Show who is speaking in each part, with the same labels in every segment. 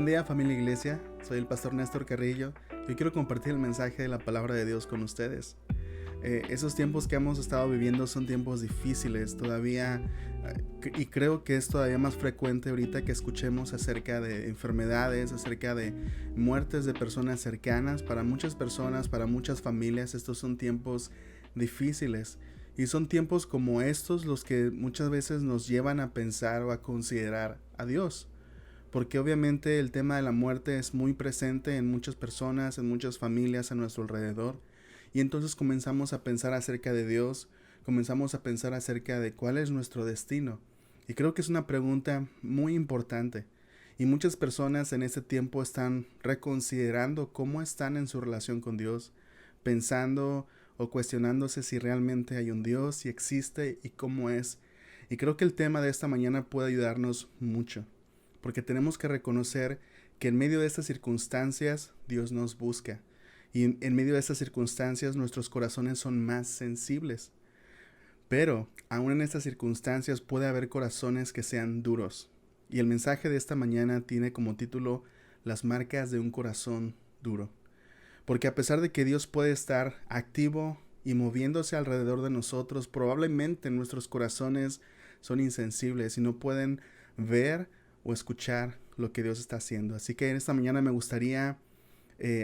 Speaker 1: Buen día, familia Iglesia. Soy el pastor Néstor Carrillo. Yo quiero compartir el mensaje de la palabra de Dios con ustedes. Esos tiempos que hemos estado viviendo son tiempos difíciles todavía, y creo que es todavía más frecuente ahorita que escuchemos acerca de enfermedades, acerca de muertes de personas cercanas. Para muchas personas, para muchas familias, estos son tiempos difíciles. Y son tiempos como estos los que muchas veces nos llevan a pensar o a considerar a Dios. Porque obviamente el tema de la muerte es muy presente en muchas personas, en muchas familias a nuestro alrededor. Y entonces comenzamos a pensar acerca de Dios, comenzamos a pensar acerca de cuál es nuestro destino. Y creo que es una pregunta muy importante. Y muchas personas en este tiempo están reconsiderando cómo están en su relación con Dios, pensando o cuestionándose si realmente hay un Dios, si existe y cómo es. Y creo que el tema de esta mañana puede ayudarnos mucho. Porque tenemos que reconocer que en medio de estas circunstancias Dios nos busca. Y en medio de estas circunstancias nuestros corazones son más sensibles. Pero aún en estas circunstancias puede haber corazones que sean duros. Y el mensaje de esta mañana tiene como título Las marcas de un corazón duro. Porque a pesar de que Dios puede estar activo y moviéndose alrededor de nosotros, probablemente nuestros corazones son insensibles y no pueden ver o escuchar lo que Dios está haciendo. Así que en esta mañana me gustaría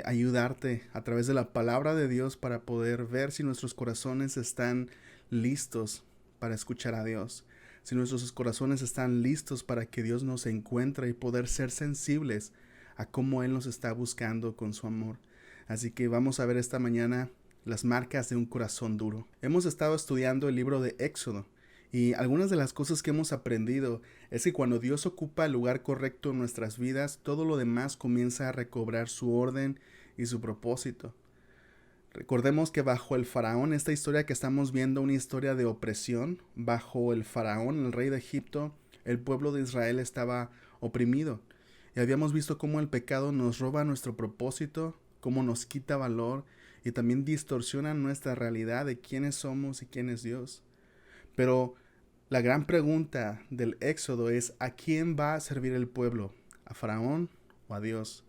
Speaker 1: ayudarte a través de la palabra de Dios para poder ver si nuestros corazones están listos para escuchar a Dios, si nuestros corazones están listos para que Dios nos encuentre y poder ser sensibles a cómo Él nos está buscando con su amor. Así que vamos a ver esta mañana las marcas de un corazón duro. Hemos estado estudiando el libro de Éxodo. Y algunas de las cosas que hemos aprendido es que cuando Dios ocupa el lugar correcto en nuestras vidas, todo lo demás comienza a recobrar su orden y su propósito. Recordemos que bajo el faraón, esta historia que estamos viendo, una historia de opresión, bajo el faraón, el rey de Egipto, el pueblo de Israel estaba oprimido. Y habíamos visto cómo el pecado nos roba nuestro propósito, cómo nos quita valor y también distorsiona nuestra realidad de quiénes somos y quién es Dios. Pero la gran pregunta del Éxodo es: ¿a quién va a servir el pueblo? ¿A Faraón o a Dios?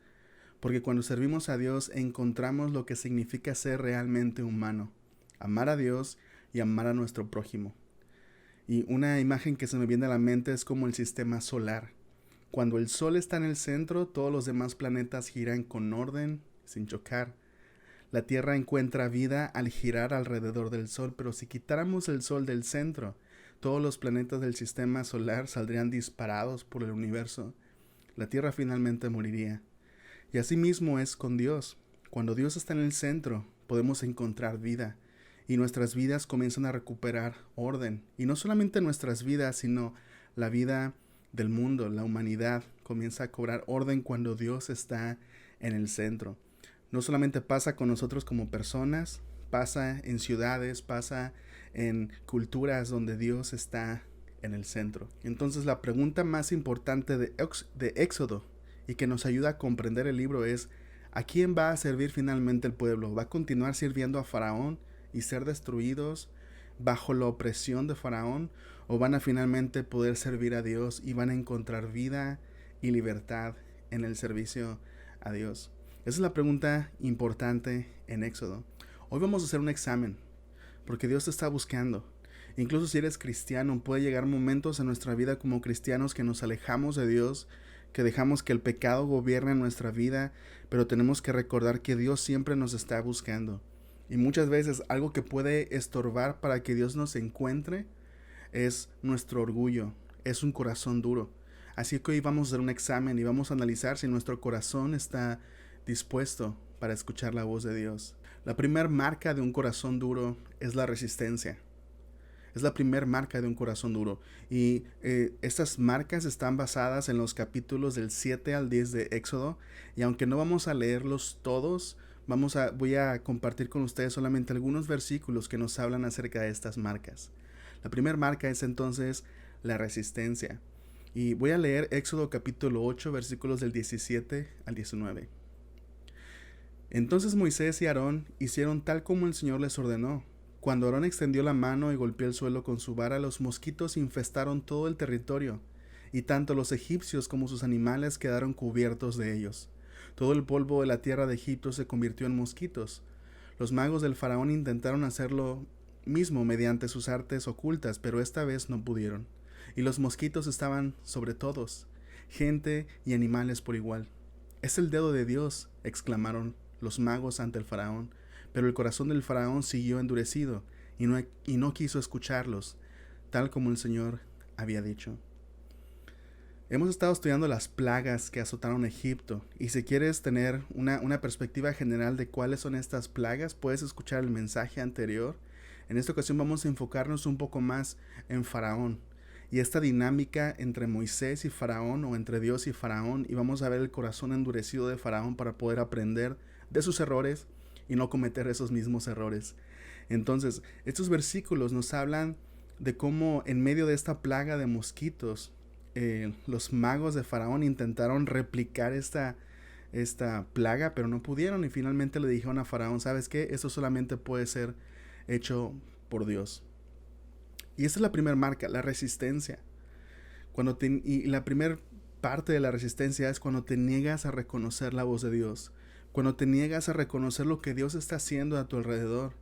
Speaker 1: Porque cuando servimos a Dios encontramos lo que significa ser realmente humano, amar a Dios y amar a nuestro prójimo. Y una imagen que se me viene a la mente es como el sistema solar. Cuando el Sol está en el centro, todos los demás planetas giran con orden, sin chocar. La Tierra encuentra vida al girar alrededor del Sol, pero si quitáramos el Sol del centro, todos los planetas del sistema solar saldrían disparados por el universo. La Tierra finalmente moriría. Y así mismo es con Dios. Cuando Dios está en el centro, podemos encontrar vida, y nuestras vidas comienzan a recuperar orden. Y no solamente nuestras vidas, sino la vida del mundo, la humanidad, comienza a cobrar orden cuando Dios está en el centro. No solamente pasa con nosotros como personas, pasa en ciudades, pasa en culturas donde Dios está en el centro. Entonces la pregunta más importante de Éxodo y que nos ayuda a comprender el libro es: ¿a quién va a servir finalmente el pueblo? ¿Va a continuar sirviendo a Faraón y ser destruidos bajo la opresión de Faraón? ¿O van a finalmente poder servir a Dios y van a encontrar vida y libertad en el servicio a Dios? Esa es la pregunta importante en Éxodo. Hoy vamos a hacer un examen, porque Dios te está buscando. Incluso si eres cristiano, puede llegar momentos en nuestra vida como cristianos que nos alejamos de Dios, que dejamos que el pecado gobierne nuestra vida, pero tenemos que recordar que Dios siempre nos está buscando. Y muchas veces algo que puede estorbar para que Dios nos encuentre es nuestro orgullo, es un corazón duro. Así que hoy vamos a hacer un examen y vamos a analizar si nuestro corazón está dispuesto para escuchar la voz de Dios. La primera marca de un corazón duro es la resistencia. Es la primera marca de un corazón duro. Y estas marcas están basadas en los capítulos del 7 al 10 de Éxodo. Y aunque no vamos a leerlos todos, voy a compartir con ustedes solamente algunos versículos que nos hablan acerca de estas marcas. La primera marca es entonces la resistencia. Y voy a leer Éxodo capítulo 8, versículos del 17 al 19. Entonces Moisés y Aarón hicieron tal como el Señor les ordenó. Cuando Aarón extendió la mano y golpeó el suelo con su vara, los mosquitos infestaron todo el territorio. y tanto los egipcios como sus animales quedaron cubiertos de ellos. Todo el polvo de la tierra de Egipto se convirtió en mosquitos. Los magos del faraón intentaron hacerlo mismo mediante sus artes ocultas, pero esta vez no pudieron. Y los mosquitos estaban sobre todos, gente y animales por igual. «Es el dedo de Dios», exclamaron los magos ante el faraón, pero el corazón del faraón siguió endurecido y no quiso escucharlos, tal como el Señor había dicho. Hemos estado estudiando las plagas que azotaron Egipto, y si quieres tener una perspectiva general de cuáles son estas plagas, puedes escuchar el mensaje anterior. En esta ocasión vamos a enfocarnos un poco más en Faraón y esta dinámica entre Moisés y Faraón, o entre Dios y Faraón, y vamos a ver el corazón endurecido de Faraón para poder aprender de sus errores y no cometer esos mismos errores. Entonces, estos versículos nos hablan de cómo en medio de esta plaga de mosquitos, los magos de Faraón intentaron replicar esta plaga, pero no pudieron, y finalmente le dijeron a Faraón: ¿sabes qué? Esto solamente puede ser hecho por Dios. Y esa es la primera marca, la resistencia. Y la primera parte de la resistencia es cuando te niegas a reconocer la voz de Dios, cuando te niegas a reconocer lo que Dios está haciendo a tu alrededor,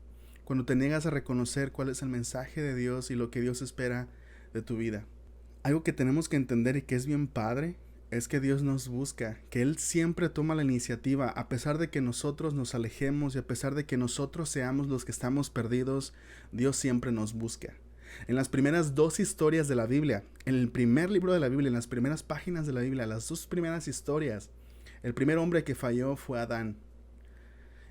Speaker 1: cuando te niegas a reconocer cuál es el mensaje de Dios y lo que Dios espera de tu vida. Algo que tenemos que entender y que es bien padre es que Dios nos busca, que Él siempre toma la iniciativa, a pesar de que nosotros nos alejemos y a pesar de que nosotros seamos los que estamos perdidos. Dios siempre nos busca. En las primeras dos historias de la Biblia, en el primer libro de la Biblia, en las primeras páginas de la Biblia, las dos primeras historias, el primer hombre que falló fue Adán.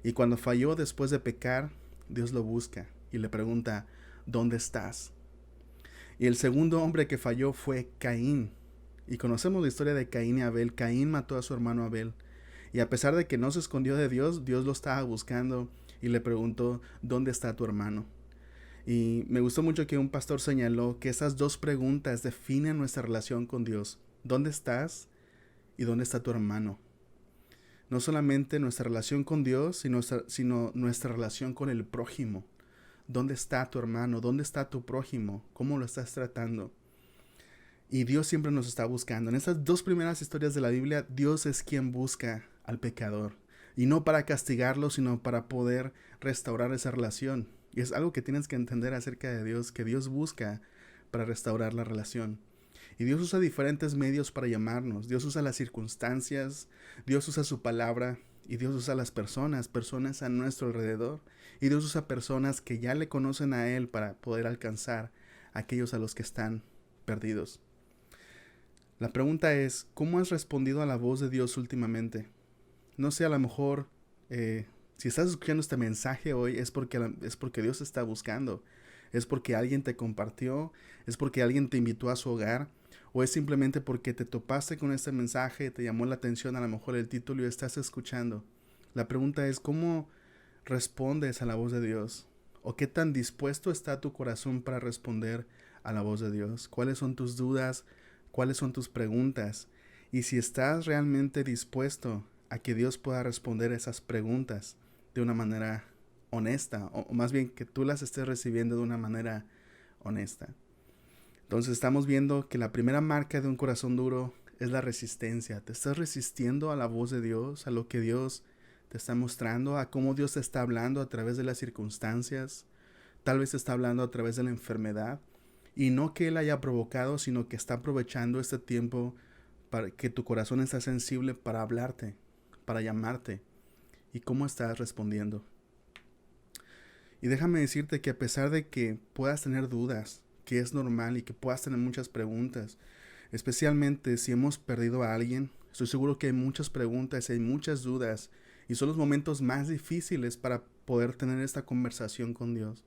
Speaker 1: Y cuando falló después de pecar, Dios lo busca y le pregunta: ¿dónde estás? Y el segundo hombre que falló fue Caín. Y conocemos la historia de Caín y Abel. Caín mató a su hermano Abel. Y a pesar de que no se escondió de Dios, Dios lo estaba buscando y le preguntó: ¿dónde está tu hermano? Y me gustó mucho que un pastor señaló que esas dos preguntas definen nuestra relación con Dios. ¿Dónde estás? ¿Y dónde está tu hermano? No solamente nuestra relación con Dios, sino nuestra relación con el prójimo. ¿Dónde está tu hermano? ¿Dónde está tu prójimo? ¿Cómo lo estás tratando? Y Dios siempre nos está buscando. En estas dos primeras historias de la Biblia, Dios es quien busca al pecador. Y no para castigarlo, sino para poder restaurar esa relación. Y es algo que tienes que entender acerca de Dios, que Dios busca para restaurar la relación. Y Dios usa diferentes medios para llamarnos. Dios usa las circunstancias, Dios usa su palabra, y Dios usa las personas a nuestro alrededor. Y Dios usa personas que ya le conocen a Él para poder alcanzar a aquellos a los que están perdidos. La pregunta es: ¿cómo has respondido a la voz de Dios últimamente? No sé, a lo mejor si estás escuchando este mensaje hoy es porque Dios te está buscando. Es porque alguien te compartió, es porque alguien te invitó a su hogar, o es simplemente porque te topaste con este mensaje, te llamó la atención a lo mejor el título y estás escuchando. La pregunta es: ¿cómo respondes a la voz de Dios? ¿O qué tan dispuesto está tu corazón para responder a la voz de Dios? ¿Cuáles son tus dudas? ¿Cuáles son tus preguntas? Y si estás realmente dispuesto a que Dios pueda responder esas preguntas de una manera honesta, o más bien que tú las estés recibiendo de una manera honesta. Entonces estamos viendo que la primera marca de un corazón duro es la resistencia. Te estás resistiendo a la voz de Dios, a lo que Dios te está mostrando, a cómo Dios te está hablando a través de las circunstancias. Tal vez te está hablando a través de la enfermedad, y no que Él haya provocado, sino que está aprovechando este tiempo para que tu corazón esté sensible para hablarte, para llamarte. ¿Y cómo estás respondiendo? Y déjame decirte que a pesar de que puedas tener dudas, que es normal, y que puedas tener muchas preguntas, especialmente si hemos perdido a alguien, estoy seguro que hay muchas preguntas, hay muchas dudas, y son los momentos más difíciles para poder tener esta conversación con Dios.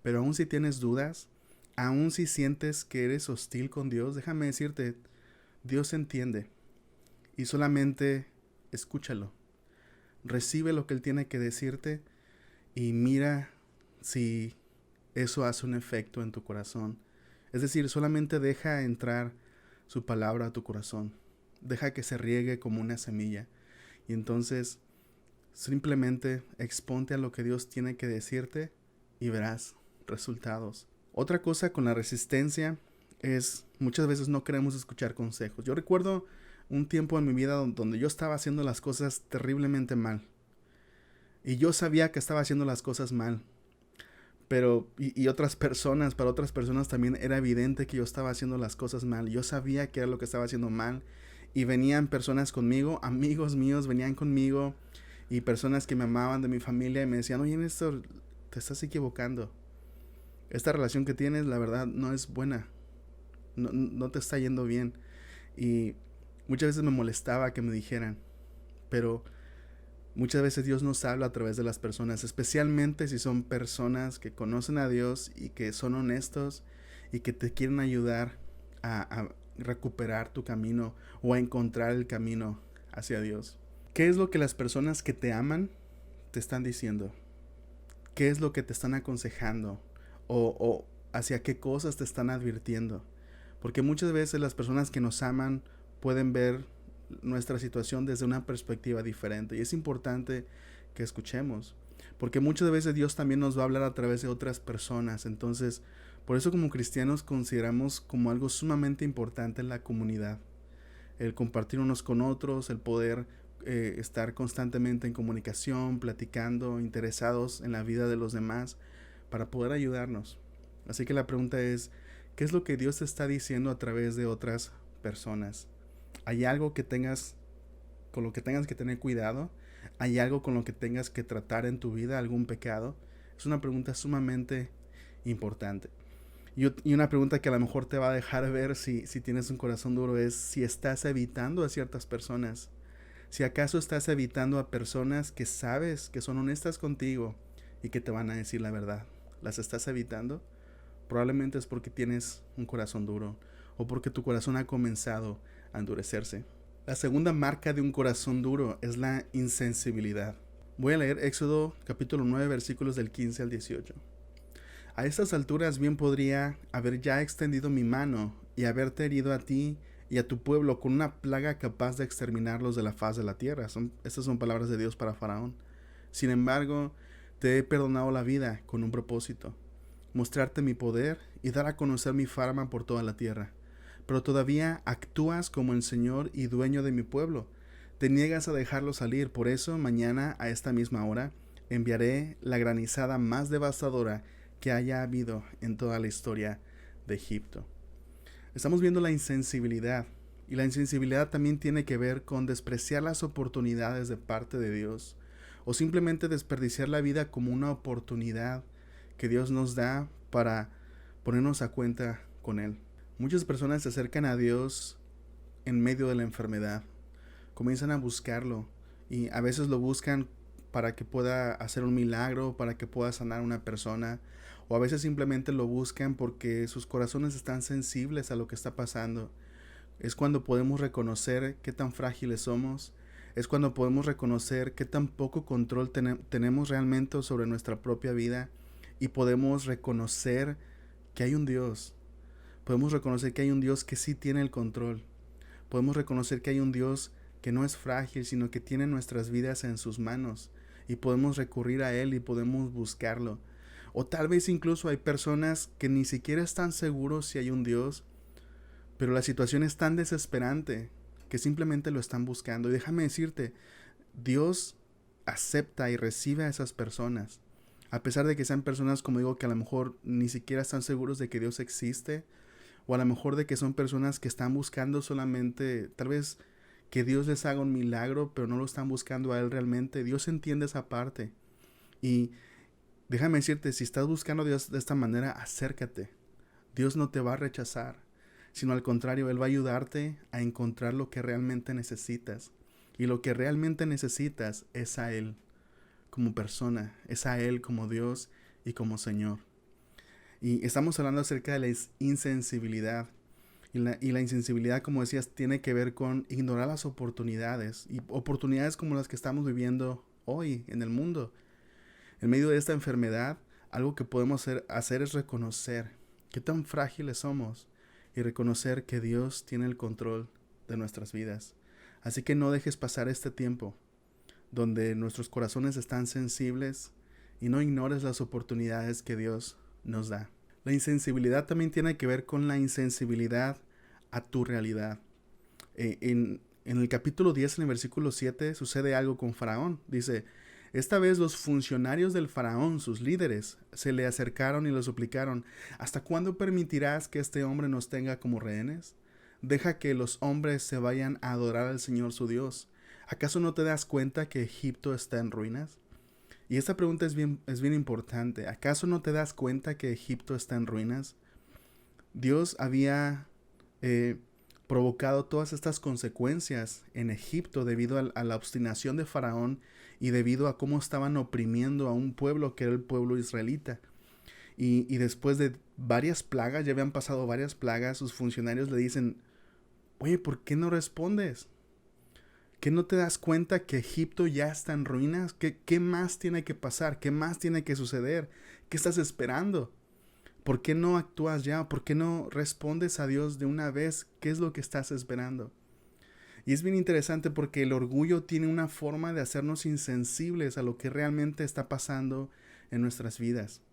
Speaker 1: Pero aún si tienes dudas, aún si sientes que eres hostil con Dios, déjame decirte, Dios entiende, y solamente escúchalo. Recibe lo que Él tiene que decirte y mira si eso hace un efecto en tu corazón. Es decir, solamente deja entrar su palabra a tu corazón. Deja que se riegue como una semilla. Y entonces simplemente exponte a lo que Dios tiene que decirte y verás resultados. Otra cosa con la resistencia es muchas veces no queremos escuchar consejos. Yo recuerdo un tiempo en mi vida donde yo estaba haciendo las cosas terriblemente mal. Y yo sabía que estaba haciendo las cosas mal. Pero, y otras personas, para otras personas también era evidente que yo estaba haciendo las cosas mal. Yo sabía que era lo que estaba haciendo mal. Y venían personas conmigo, amigos míos venían conmigo. Y personas que me amaban de mi familia y me decían, oye Néstor, te estás equivocando. Esta relación que tienes, la verdad, no es buena. No te está yendo bien. Y muchas veces me molestaba que me dijeran. Pero muchas veces Dios nos habla a través de las personas, especialmente si son personas que conocen a Dios y que son honestos y que te quieren ayudar a recuperar tu camino o a encontrar el camino hacia Dios. ¿Qué es lo que las personas que te aman te están diciendo? ¿Qué es lo que te están aconsejando? O hacia qué cosas te están advirtiendo. Porque muchas veces las personas que nos aman pueden ver nuestra situación desde una perspectiva diferente. Y es importante que escuchemos. Porque muchas veces Dios también nos va a hablar a través de otras personas. Entonces, por eso como cristianos consideramos como algo sumamente importante la comunidad. El compartir unos con otros, el poder estar constantemente en comunicación, platicando, interesados en la vida de los demás, para poder ayudarnos. Así que la pregunta es, ¿qué es lo que Dios te está diciendo a través de otras personas? ¿Hay algo que tengas con lo que tengas que tener cuidado? ¿Hay algo con lo que tengas que tratar en tu vida? ¿Algún pecado? Es una pregunta sumamente importante. Y una pregunta que a lo mejor te va a dejar ver si tienes un corazón duro es si estás evitando a ciertas personas. Si acaso estás evitando a personas que sabes que son honestas contigo y que te van a decir la verdad. ¿Las estás evitando? Probablemente es porque tienes un corazón duro o porque tu corazón ha comenzado a endurecerse. La segunda marca de un corazón duro es la insensibilidad. Voy a leer Éxodo capítulo 9 versículos del 15 al 18. A estas alturas bien podría haber ya extendido mi mano y haberte herido a ti y a tu pueblo con una plaga capaz de exterminarlos de la faz de la tierra. Estas son palabras de Dios para Faraón. Sin embargo, te he perdonado la vida con un propósito: mostrarte mi poder y dar a conocer mi fama por toda la tierra. Pero todavía actúas como el Señor y dueño de mi pueblo. Te niegas a dejarlo salir. Por eso, mañana a esta misma hora enviaré la granizada más devastadora que haya habido en toda la historia de Egipto. Estamos viendo la insensibilidad. Y la insensibilidad también tiene que ver con despreciar las oportunidades de parte de Dios, o simplemente desperdiciar la vida como una oportunidad que Dios nos da para ponernos a cuenta con Él. Muchas personas se acercan a Dios en medio de la enfermedad, comienzan a buscarlo y a veces lo buscan para que pueda hacer un milagro, para que pueda sanar a una persona, o a veces simplemente lo buscan porque sus corazones están sensibles a lo que está pasando. Es cuando podemos reconocer qué tan frágiles somos, es cuando podemos reconocer qué tan poco control tenemos realmente sobre nuestra propia vida, y podemos reconocer que hay un Dios. Podemos reconocer que hay un Dios que sí tiene el control. Podemos reconocer que hay un Dios que no es frágil, sino que tiene nuestras vidas en sus manos. Y podemos recurrir a Él y podemos buscarlo. O tal vez incluso hay personas que ni siquiera están seguros si hay un Dios, pero la situación es tan desesperante que simplemente lo están buscando. Y déjame decirte, Dios acepta y recibe a esas personas. A pesar de que sean personas, como digo, que a lo mejor ni siquiera están seguros de que Dios existe, o a lo mejor de que son personas que están buscando solamente, tal vez, que Dios les haga un milagro, pero no lo están buscando a Él realmente. Dios entiende esa parte. Y déjame decirte, si estás buscando a Dios de esta manera, acércate. Dios no te va a rechazar, sino al contrario, Él va a ayudarte a encontrar lo que realmente necesitas. Y lo que realmente necesitas es a Él como persona, es a Él como Dios y como Señor. Y estamos hablando acerca de la insensibilidad. Y la insensibilidad, como decías, tiene que ver con ignorar las oportunidades. Y oportunidades como las que estamos viviendo hoy en el mundo. En medio de esta enfermedad, algo que podemos hacer es reconocer qué tan frágiles somos. Y reconocer que Dios tiene el control de nuestras vidas. Así que no dejes pasar este tiempo donde nuestros corazones están sensibles, y no ignores las oportunidades que Dios nos da. La insensibilidad también tiene que ver con la insensibilidad a tu realidad. En el capítulo 10, en el versículo 7, sucede algo con Faraón. Dice, esta vez los funcionarios del Faraón, sus líderes, se le acercaron y le suplicaron, ¿hasta cuándo permitirás que este hombre nos tenga como rehenes? Deja que los hombres se vayan a adorar al Señor su Dios. ¿Acaso no te das cuenta que Egipto está en ruinas? Y esta pregunta es bien importante. ¿Acaso no te das cuenta que Egipto está en ruinas? Dios había provocado todas estas consecuencias en Egipto debido a la obstinación de Faraón y debido a cómo estaban oprimiendo a un pueblo que era el pueblo israelita. Y después de varias plagas, ya habían pasado varias plagas, sus funcionarios le dicen, oye, ¿por qué no respondes? ¿Qué no te das cuenta que Egipto ya está en ruinas? ¿Qué más tiene que pasar? ¿Qué más tiene que suceder? ¿Qué estás esperando? ¿Por qué no actúas ya? ¿Por qué no respondes a Dios de una vez? ¿Qué es lo que estás esperando? Y es bien interesante porque el orgullo tiene una forma de hacernos insensibles a lo que realmente está pasando en nuestras vidas.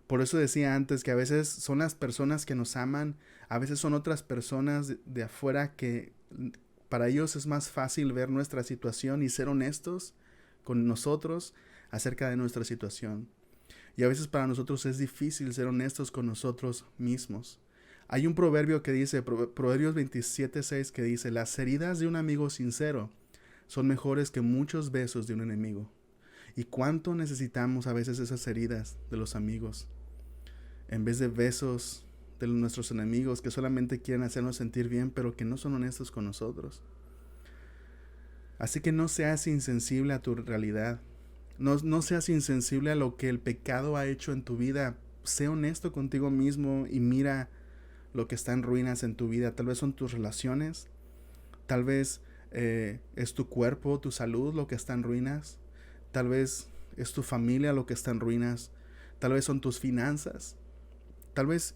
Speaker 1: Por eso decía antes que a veces son las personas que nos aman, a veces son otras personas de afuera que para ellos es más fácil ver nuestra situación y ser honestos con nosotros acerca de nuestra situación. Y a veces para nosotros es difícil ser honestos con nosotros mismos. Hay un proverbio que dice, Proverbios 27:6, que dice, las heridas de un amigo sincero son mejores que muchos besos de un enemigo. ¿Y cuánto necesitamos a veces esas heridas de los amigos? En vez de besos de nuestros enemigos que solamente quieren hacernos sentir bien, pero que no son honestos con nosotros. Así que no seas insensible a tu realidad. No seas insensible a lo que el pecado ha hecho en tu vida. Sé honesto contigo mismo y mira lo que está en ruinas en tu vida. Tal vez son tus relaciones, tal vez es tu cuerpo, tu salud lo que está en ruinas, tal vez es tu familia lo que está en ruinas, tal vez son tus finanzas, tal vez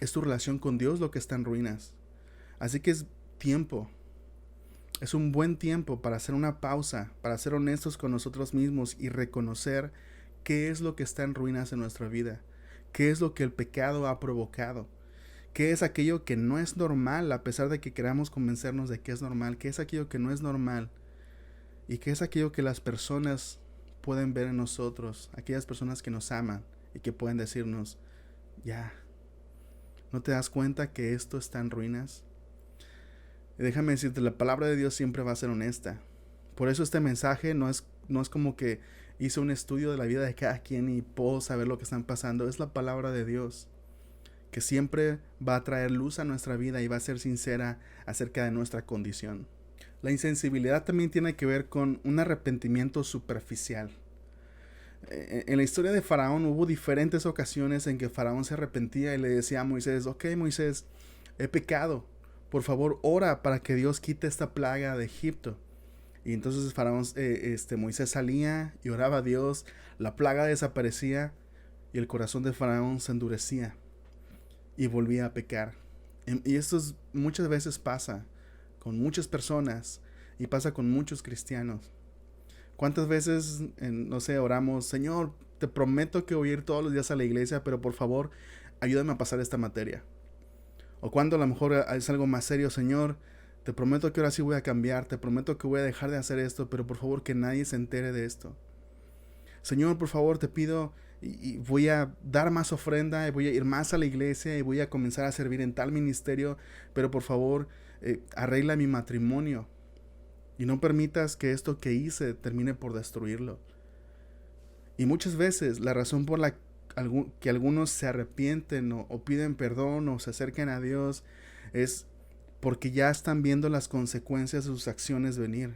Speaker 1: es tu relación con Dios lo que está en ruinas. Así que es un buen tiempo para hacer una pausa, para ser honestos con nosotros mismos y reconocer qué es lo que está en ruinas en nuestra vida, qué es lo que el pecado ha provocado, qué es aquello que no es normal a pesar de que queramos convencernos de que es normal, qué es aquello que no es normal y qué es aquello que las personas pueden ver en nosotros, aquellas personas que nos aman y que pueden decirnos, ya, ¿no te das cuenta que esto está en ruinas? Y déjame decirte, la palabra de Dios siempre va a ser honesta. Por eso este mensaje no es como que hice un estudio de la vida de cada quien y puedo saber lo que están pasando. Es la palabra de Dios que siempre va a traer luz a nuestra vida y va a ser sincera acerca de nuestra condición. La insensibilidad también tiene que ver con un arrepentimiento superficial. En la historia de Faraón hubo diferentes ocasiones en que Faraón se arrepentía y le decía a Moisés, ok Moisés, he pecado, por favor ora para que Dios quite esta plaga de Egipto. Y entonces Moisés salía y oraba a Dios, la plaga desaparecía y el corazón de Faraón se endurecía y volvía a pecar. Y esto muchas veces pasa con muchas personas y pasa con muchos cristianos. ¿Cuántas veces, no sé, oramos, Señor, te prometo que voy a ir todos los días a la iglesia, pero por favor, ayúdame a pasar esta materia? O cuando a lo mejor es algo más serio, Señor, te prometo que ahora sí voy a cambiar, te prometo que voy a dejar de hacer esto, pero por favor que nadie se entere de esto. Señor, por favor, te pido y voy a dar más ofrenda, y voy a ir más a la iglesia y voy a comenzar a servir en tal ministerio, pero por favor, arregla mi matrimonio. Y no permitas que esto que hice termine por destruirlo. Y muchas veces la razón por la que algunos se arrepienten o piden perdón o se acerquen a Dios es porque ya están viendo las consecuencias de sus acciones venir.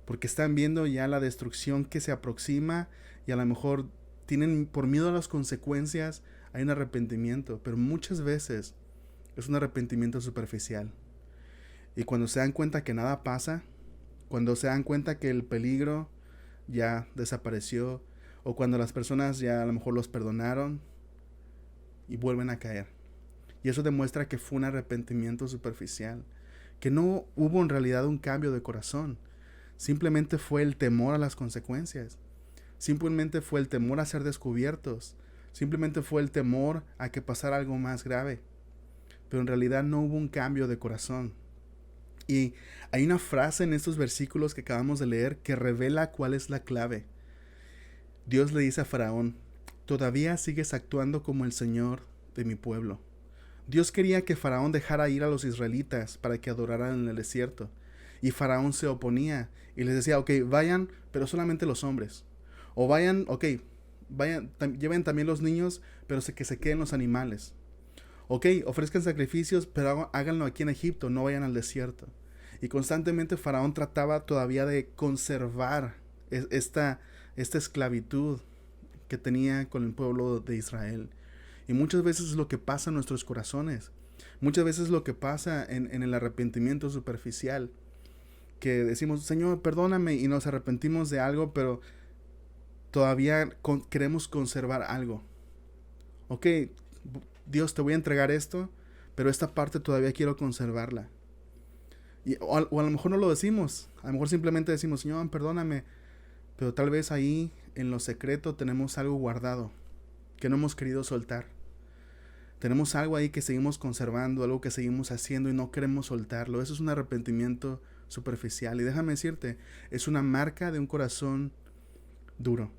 Speaker 1: Porque están viendo ya la destrucción que se aproxima y a lo mejor tienen por miedo a las consecuencias, hay un arrepentimiento. Pero muchas veces es un arrepentimiento superficial. Y cuando se dan cuenta que nada pasa, cuando se dan cuenta que el peligro ya desapareció, o cuando las personas ya a lo mejor los perdonaron y vuelven a caer. Y eso demuestra que fue un arrepentimiento superficial, que no hubo en realidad un cambio de corazón. Simplemente fue el temor a las consecuencias. Simplemente fue el temor a ser descubiertos. Simplemente fue el temor a que pasara algo más grave. Pero en realidad no hubo un cambio de corazón. Y hay una frase en estos versículos que acabamos de leer que revela cuál es la clave. Dios le dice a Faraón: todavía sigues actuando como el Señor de mi pueblo. Dios quería que Faraón dejara ir a los israelitas para que adoraran en el desierto. Y Faraón se oponía y les decía: ok, vayan, pero solamente los hombres. O vayan, ok, vayan, lleven también los niños, pero que se queden los animales. Ok, ofrezcan sacrificios, pero háganlo aquí en Egipto, no vayan al desierto. Y constantemente Faraón trataba todavía de conservar esta esclavitud que tenía con el pueblo de Israel. Y muchas veces es lo que pasa en nuestros corazones. Muchas veces es lo que pasa en el arrepentimiento superficial. Que decimos: Señor, perdóname, y nos arrepentimos de algo, pero todavía queremos conservar algo. Ok, Dios, te voy a entregar esto, pero esta parte todavía quiero conservarla. O a lo mejor no lo decimos. A lo mejor simplemente decimos: Señor, perdóname. Pero tal vez ahí, en lo secreto, tenemos algo guardado que no hemos querido soltar. Tenemos algo ahí que seguimos conservando, algo que seguimos haciendo y no queremos soltarlo. Eso es un arrepentimiento superficial. Y déjame decirte, es una marca de un corazón duro.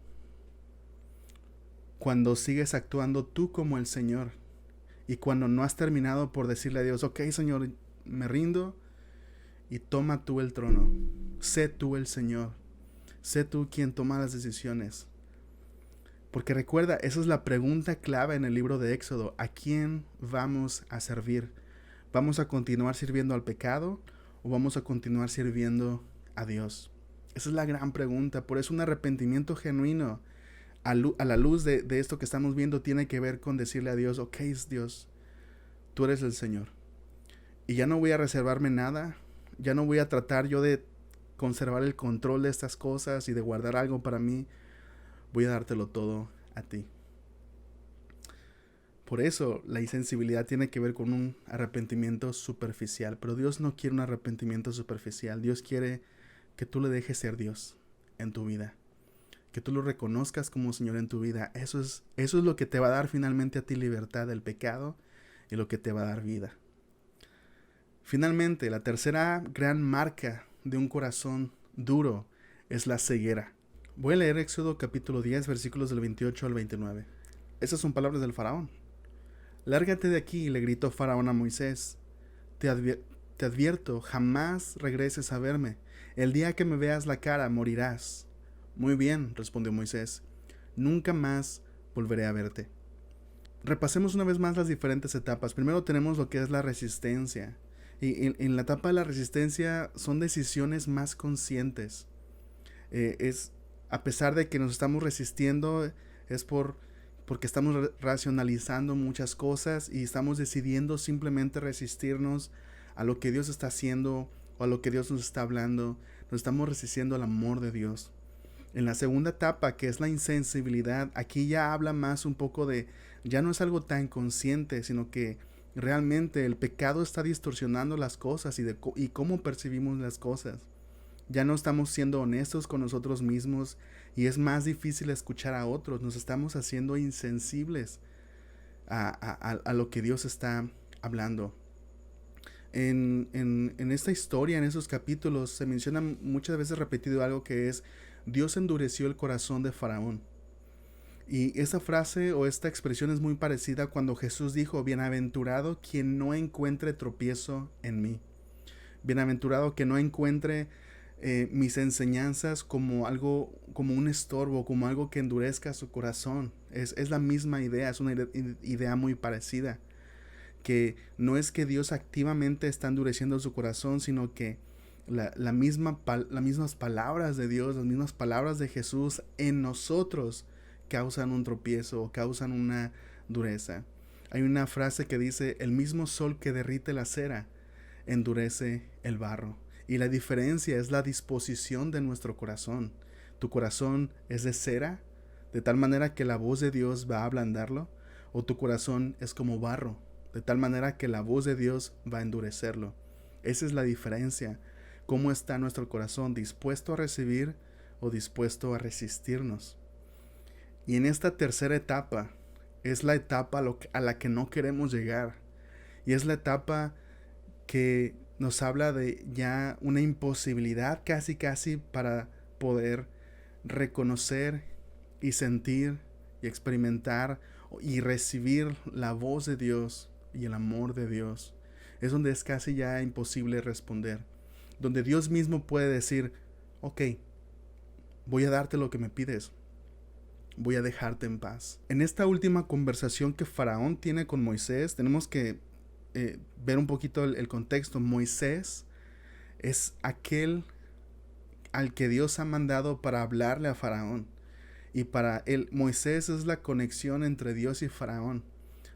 Speaker 1: Cuando sigues actuando tú como el Señor y cuando no has terminado por decirle a Dios: ok, Señor, me rindo y toma tú el trono. Sé tú el Señor. Sé tú quien toma las decisiones. Porque recuerda, esa es la pregunta clave en el libro de Éxodo: ¿a quién vamos a servir? ¿Vamos a continuar sirviendo al pecado o vamos a continuar sirviendo a Dios? Esa es la gran pregunta. Por eso un arrepentimiento genuino a la luz de esto que estamos viendo tiene que ver con decirle a Dios: ok, Dios, tú eres el Señor. Y ya no voy a reservarme nada. Ya no voy a tratar yo de conservar el control de estas cosas y de guardar algo para mí. Voy a dártelo todo a ti. Por eso la insensibilidad tiene que ver con un arrepentimiento superficial. Pero Dios no quiere un arrepentimiento superficial. Dios quiere que tú le dejes ser Dios en tu vida. Que tú lo reconozcas como Señor en tu vida. Eso es lo que te va a dar finalmente a ti libertad del pecado y lo que te va a dar vida. Finalmente, la tercera gran marca de un corazón duro es la ceguera. Voy a leer Éxodo capítulo 10, versículos del 28 al 29. Esas son palabras del faraón. Lárgate de aquí, le gritó Faraón a Moisés. Te advierto, jamás regreses a verme. El día que me veas la cara, morirás. Muy bien, respondió Moisés. Nunca más volveré a verte. Repasemos una vez más las diferentes etapas. Primero tenemos lo que es la resistencia. Y en la etapa de la resistencia son decisiones más conscientes. A pesar de que nos estamos resistiendo, es porque estamos racionalizando muchas cosas y estamos decidiendo simplemente resistirnos a lo que Dios está haciendo o a lo que Dios nos está hablando. Nos estamos resistiendo al amor de Dios. En la segunda etapa, que es la insensibilidad, aquí ya habla más un poco de, ya no es algo tan consciente, sino que realmente el pecado está distorsionando las cosas y cómo percibimos las cosas. Ya no estamos siendo honestos con nosotros mismos y es más difícil escuchar a otros. Nos estamos haciendo insensibles a lo que Dios está hablando. En esta historia, en esos capítulos, se menciona muchas veces repetido algo que es: Dios endureció el corazón de Faraón. Y esa frase o esta expresión es muy parecida cuando Jesús dijo: bienaventurado quien no encuentre tropiezo en mí. Bienaventurado que no encuentre mis enseñanzas como algo, como un estorbo, como algo que endurezca su corazón. Es la misma idea, es una idea muy parecida. Que no es que Dios activamente está endureciendo su corazón, sino que las mismas palabras de Dios, las mismas palabras de Jesús en nosotros causan un tropiezo o causan una dureza. Hay una frase que dice: el mismo sol que derrite la cera endurece el barro. Y la diferencia es la disposición de nuestro corazón. ¿Tu corazón es de cera, de tal manera que la voz de Dios va a ablandarlo? ¿O tu corazón es como barro, de tal manera que la voz de Dios va a endurecerlo? Esa es la diferencia. ¿Cómo está nuestro corazón? ¿Dispuesto a recibir o dispuesto a resistirnos? Y en esta tercera etapa es la etapa a la que no queremos llegar. Y es la etapa que nos habla de ya una imposibilidad casi casi para poder reconocer y sentir y experimentar y recibir la voz de Dios y el amor de Dios. Es donde es casi ya imposible responder. Donde Dios mismo puede decir, ok, voy a darte lo que me pides. Voy a dejarte en paz. En esta última conversación que Faraón tiene con Moisés, tenemos que ver un poquito el contexto. Moisés es aquel al que Dios ha mandado para hablarle a Faraón. Y para él, Moisés es la conexión entre Dios y Faraón.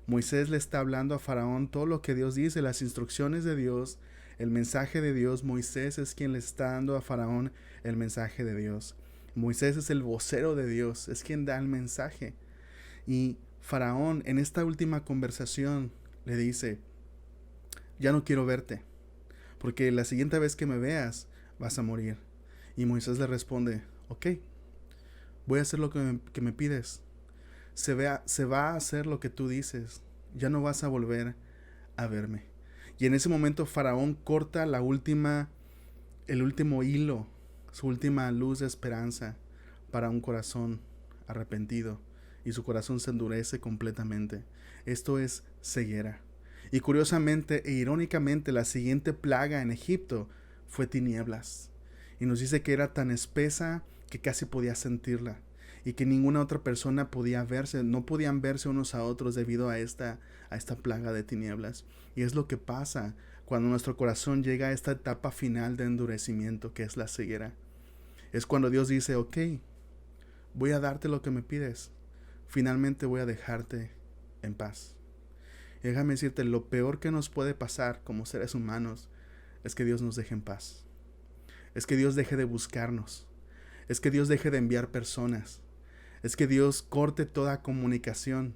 Speaker 1: Moisés le está hablando a Faraón todo lo que Dios dice, las instrucciones de Dios, el mensaje de Dios. Moisés es quien le está dando a Faraón el mensaje de Dios. Moisés es el vocero de Dios, es quien da el mensaje. Y Faraón en esta última conversación le dice, ya no quiero verte, porque la siguiente vez que me veas vas a morir. Y Moisés le responde, ok, voy a hacer lo que me pides. Se va a hacer lo que tú dices. Ya no vas a volver a verme. Y en ese momento Faraón corta el último hilo, su última luz de esperanza para un corazón arrepentido. Y su corazón se endurece completamente. Esto es ceguera. Y curiosamente e irónicamente, la siguiente plaga en Egipto fue tinieblas. Y nos dice que era tan espesa que casi podía sentirla. Y que ninguna otra persona podía verse, no podían verse unos a otros debido a esta plaga de tinieblas. Y es lo que pasa cuando nuestro corazón llega a esta etapa final de endurecimiento, que es la ceguera. Es cuando Dios dice, ok, voy a darte lo que me pides. Finalmente voy a dejarte en paz. Y déjame decirte, lo peor que nos puede pasar como seres humanos es que Dios nos deje en paz. Es que Dios deje de buscarnos. Es que Dios deje de enviar personas. Es que Dios corte toda comunicación.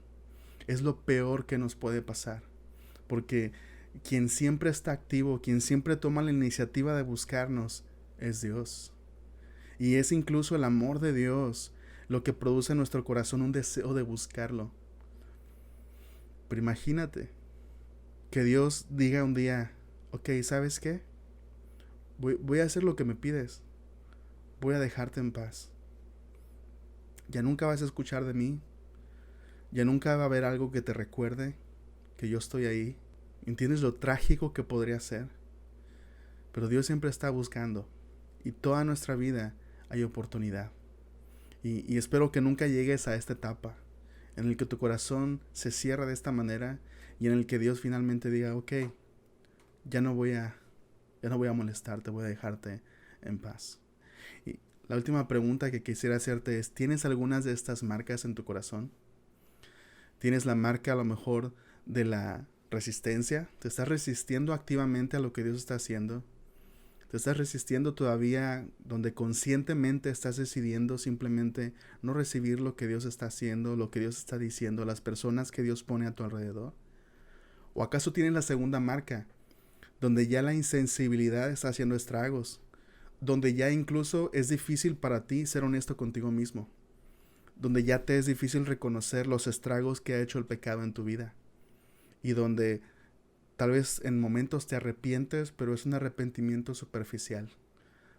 Speaker 1: Es lo peor que nos puede pasar. Porque quien siempre está activo, quien siempre toma la iniciativa de buscarnos, es Dios. Y es incluso el amor de Dios lo que produce en nuestro corazón un deseo de buscarlo. Pero imagínate que Dios diga un día, ok, ¿sabes qué? Voy a hacer lo que me pides. Voy a dejarte en paz. Ya nunca vas a escuchar de mí. Ya nunca va a haber algo que te recuerde que yo estoy ahí. ¿Entiendes lo trágico que podría ser? Pero Dios siempre está buscando. Y toda nuestra vida hay oportunidad. Y espero que nunca llegues a esta etapa en el que tu corazón se cierra de esta manera y en el que Dios finalmente diga, ok, ya no voy a molestarte, voy a dejarte en paz. Y la última pregunta que quisiera hacerte es, ¿tienes algunas de estas marcas en tu corazón? ¿Tienes la marca a lo mejor de la resistencia? ¿Te estás resistiendo activamente a lo que Dios está haciendo? ¿Te estás resistiendo todavía donde conscientemente estás decidiendo simplemente no recibir lo que Dios está haciendo, lo que Dios está diciendo, las personas que Dios pone a tu alrededor? ¿O acaso tienes la segunda marca, donde ya la insensibilidad está haciendo estragos, donde ya incluso es difícil para ti ser honesto contigo mismo, donde ya te es difícil reconocer los estragos que ha hecho el pecado en tu vida, y donde tal vez en momentos te arrepientes, pero es un arrepentimiento superficial,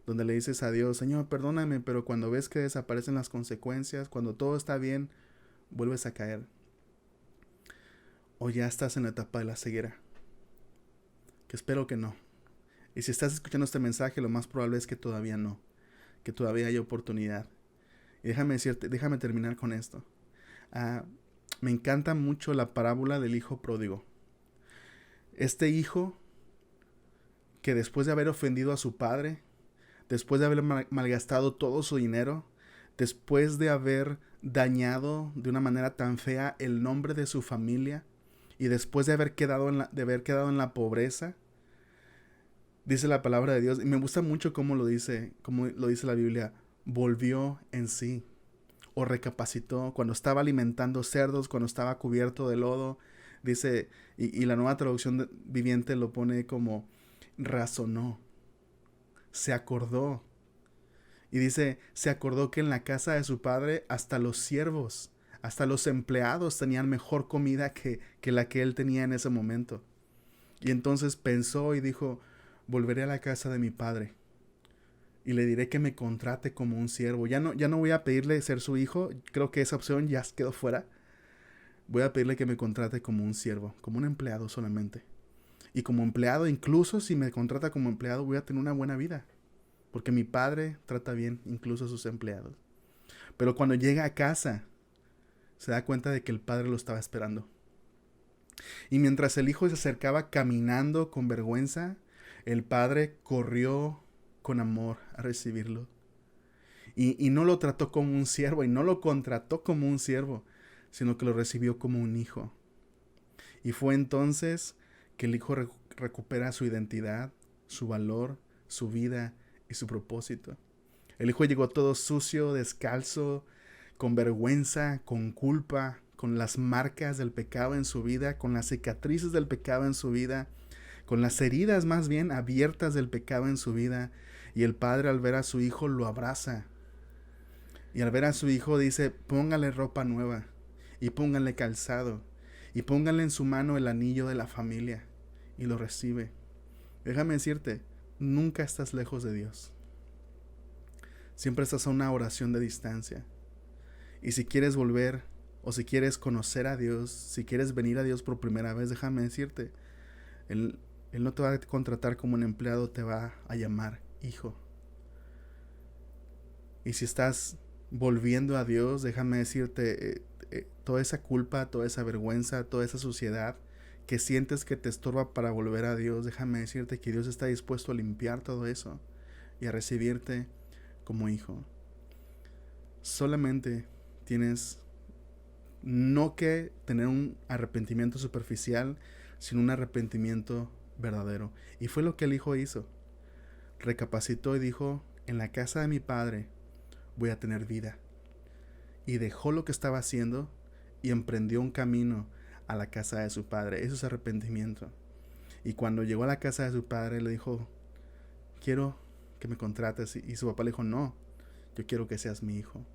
Speaker 1: donde le dices a Dios, Señor, perdóname, pero cuando ves que desaparecen las consecuencias, cuando todo está bien, vuelves a caer. O ya estás en la etapa de la ceguera, que espero que no. Y si estás escuchando este mensaje, lo más probable es que todavía no, que todavía hay oportunidad. Y déjame terminar con esto. Me encanta mucho la parábola del hijo pródigo. Este hijo que después de haber ofendido a su padre, después de haber malgastado todo su dinero, después de haber dañado de una manera tan fea el nombre de su familia y después de haber quedado en la pobreza, dice la palabra de Dios, y me gusta mucho cómo lo dice la Biblia, volvió en sí o recapacitó cuando estaba alimentando cerdos, cuando estaba cubierto de lodo. Dice, y la Nueva Traducción Viviente lo pone como razonó, se acordó. Y dice, se acordó que en la casa de su padre hasta los siervos Hasta los empleados tenían mejor comida que la que él tenía en ese momento. Y entonces pensó y dijo, volveré a la casa de mi padre y le diré que me contrate como un siervo. Ya no voy a pedirle ser su hijo, creo que esa opción ya quedó fuera. Voy a pedirle que me contrate como un siervo, como un empleado solamente. Y como empleado, incluso si me contrata como empleado, voy a tener una buena vida. Porque mi padre trata bien incluso a sus empleados. Pero cuando llega a casa, se da cuenta de que el padre lo estaba esperando. Y mientras el hijo se acercaba caminando con vergüenza, el padre corrió con amor a recibirlo. Y no lo trató como un siervo, y no lo contrató como un siervo, sino que lo recibió como un hijo. Y fue entonces que el hijo recupera su identidad, su valor, su vida y su propósito. El hijo llegó todo sucio, descalzo, con vergüenza, con culpa, con las marcas del pecado en su vida, con las cicatrices del pecado en su vida, con las heridas más bien abiertas del pecado en su vida. Y el padre, al ver a su hijo, lo abraza. Y al ver a su hijo dice, póngale ropa nueva y póngale calzado y póngale en su mano el anillo de la familia, y lo recibe. Déjame decirte, nunca estás lejos de Dios. Siempre estás a una oración de distancia. Y si quieres volver, o si quieres conocer a Dios, si quieres venir a Dios por primera vez, déjame decirte, Él no te va a contratar como un empleado, te va a llamar hijo. Y si estás volviendo a Dios, déjame decirte, toda esa culpa, toda esa vergüenza, toda esa suciedad que sientes que te estorba para volver a Dios, déjame decirte que Dios está dispuesto a limpiar todo eso y a recibirte como hijo. Solamente tienes no que tener un arrepentimiento superficial, sino un arrepentimiento verdadero. Y fue lo que el hijo hizo. Recapacitó y dijo, en la casa de mi padre voy a tener vida. Y dejó lo que estaba haciendo y emprendió un camino a la casa de su padre. Eso es arrepentimiento. Y cuando llegó a la casa de su padre le dijo, quiero que me contrates. Y su papá le dijo, no, yo quiero que seas mi hijo.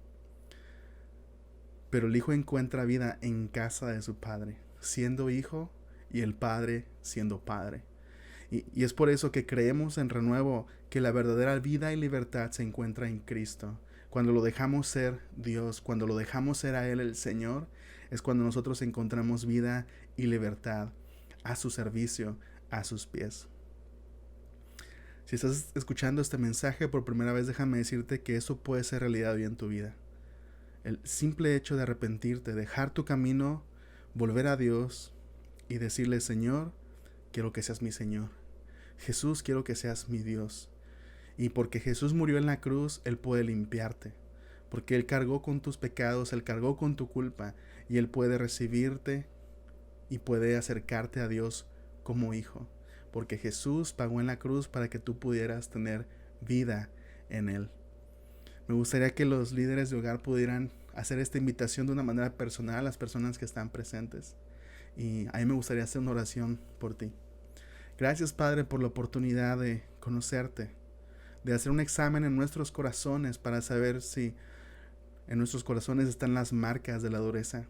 Speaker 1: Pero el hijo encuentra vida en casa de su padre, siendo hijo, y el padre siendo padre. Y es por eso que creemos en Renuevo que la verdadera vida y libertad se encuentra en Cristo. Cuando lo dejamos ser Dios, cuando lo dejamos ser a Él el Señor, es cuando nosotros encontramos vida y libertad a su servicio, a sus pies. Si estás escuchando este mensaje por primera vez, déjame decirte que eso puede ser realidad hoy en tu vida. El simple hecho de arrepentirte, dejar tu camino, volver a Dios y decirle, Señor, quiero que seas mi Señor. Jesús, quiero que seas mi Dios. Y porque Jesús murió en la cruz, Él puede limpiarte. Porque Él cargó con tus pecados, Él cargó con tu culpa, y Él puede recibirte y puede acercarte a Dios como hijo. Porque Jesús pagó en la cruz para que tú pudieras tener vida en Él. Me gustaría que los líderes de hogar pudieran hacer esta invitación de una manera personal a las personas que están presentes. Y a mí me gustaría hacer una oración por ti. Gracias, Padre, por la oportunidad de conocerte, de hacer un examen en nuestros corazones para saber si en nuestros corazones están las marcas de la dureza.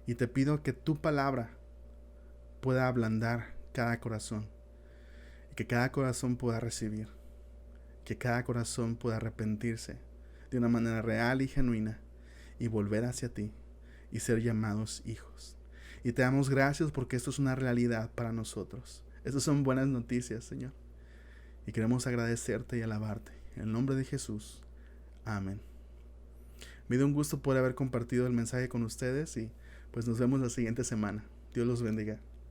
Speaker 1: Y te pido que tu palabra pueda ablandar cada corazón y que cada corazón pueda recibir, que cada corazón pueda arrepentirse de una manera real y genuina y volver hacia ti y ser llamados hijos. Y te damos gracias porque esto es una realidad para nosotros. Estas son buenas noticias, Señor. Y queremos agradecerte y alabarte. En el nombre de Jesús. Amén. Me dio un gusto poder haber compartido el mensaje con ustedes y pues nos vemos la siguiente semana. Dios los bendiga.